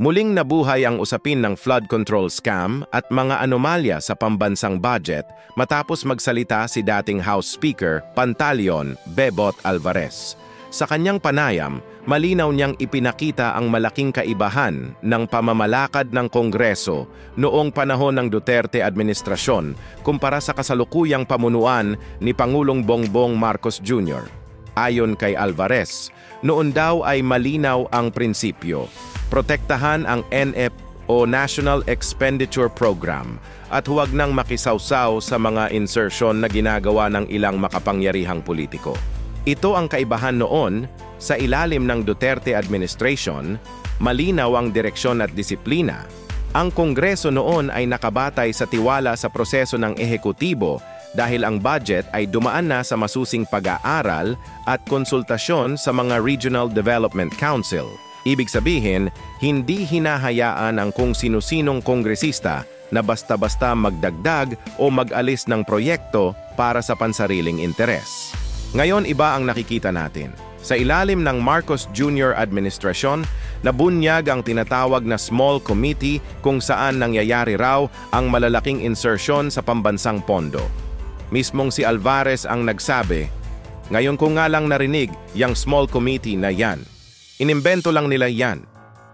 Muling nabuhay ang usapin ng flood control scam at mga anomalya sa pambansang budget matapos magsalita si dating House Speaker Pantaleon Bebot Alvarez. Sa kanyang panayam, malinaw niyang ipinakita ang malaking kaibahan ng pamamalakad ng Kongreso noong panahon ng Duterte administrasyon kumpara sa kasalukuyang pamunuan ni Pangulong Bongbong Marcos Jr. Ayon kay Alvarez, noon daw ay malinaw ang prinsipyo: protektahan ang NF o National Expenditure Program at huwag nang makisawsaw sa mga insertion na ginagawa ng ilang makapangyarihang politiko. Ito ang kaibahan noon. Sa ilalim ng Duterte administration, malinaw ang direksyon at disiplina. Ang Kongreso noon ay nakabatay sa tiwala sa proseso ng ehekutibo dahil ang budget ay dumaan na sa masusing pag-aaral at konsultasyon sa mga Regional Development Council. Ibig sabihin, hindi hinahayaan ang kung sino-sinong kongresista na basta-basta magdagdag o mag-alis ng proyekto para sa pansariling interes. Ngayon, iba ang nakikita natin. Sa ilalim ng Marcos Jr. administrasyon, nabunyag ang tinatawag na small committee kung saan nangyayari raw ang malalaking insertion sa pambansang pondo. Mismong si Alvarez ang nagsabi, "Ngayon ko nga lang narinig yung small committee na yan. Inimbento lang nila yan.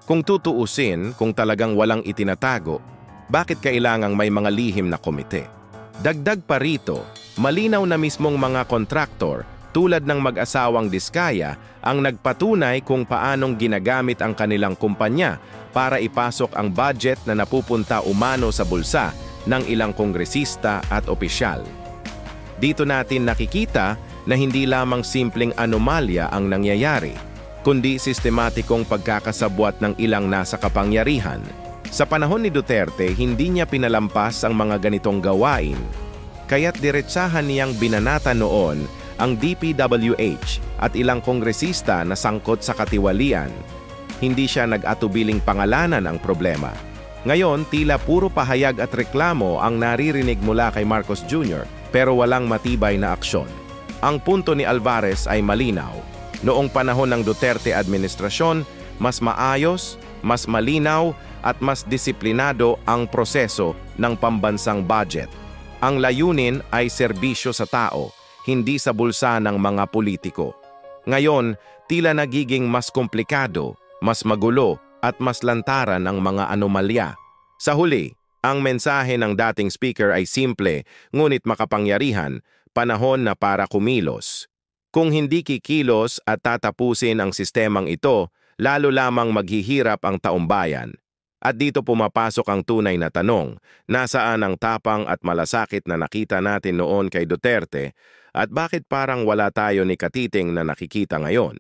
Kung tutuusin, kung talagang walang itinatago, bakit kailangang may mga lihim na komite?" Dagdag pa rito, malinaw na mismong mga kontraktor tulad ng mag-asawang Diskaya ang nagpatunay kung paanong ginagamit ang kanilang kumpanya para ipasok ang budget na napupunta umano sa bulsa ng ilang kongresista at opisyal. Dito natin nakikita na hindi lamang simpleng anomalya ang nangyayari, kundi sistematikong pagkakasabwat ng ilang nasa kapangyarihan. Sa panahon ni Duterte, hindi niya pinalampas ang mga ganitong gawain, kaya't diretsahan niyang binanata noon ang DPWH at ilang kongresista na sangkot sa katiwalian. Hindi siya nag-atubiling pangalanan ang problema. Ngayon, tila puro pahayag at reklamo ang naririnig mula kay Marcos Jr. pero walang matibay na aksyon. Ang punto ni Alvarez ay malinaw. Noong panahon ng Duterte administrasyon, mas maayos, mas malinaw at mas disiplinado ang proseso ng pambansang budget. Ang layunin ay serbisyo sa tao, hindi sa bulsa ng mga politiko. Ngayon, tila nagiging mas komplikado, mas magulo, at mas lantaran ang mga anomalya. Sa huli, ang mensahe ng dating speaker ay simple, ngunit makapangyarihan, panahon na para kumilos. Kung hindi kikilos at tatapusin ang sistemang ito, lalo lamang maghihirap ang taumbayan. At dito pumapasok ang tunay na tanong, nasaan ang tapang at malasakit na nakita natin noon kay Duterte at bakit parang wala tayo ni Katiting na nakikita ngayon?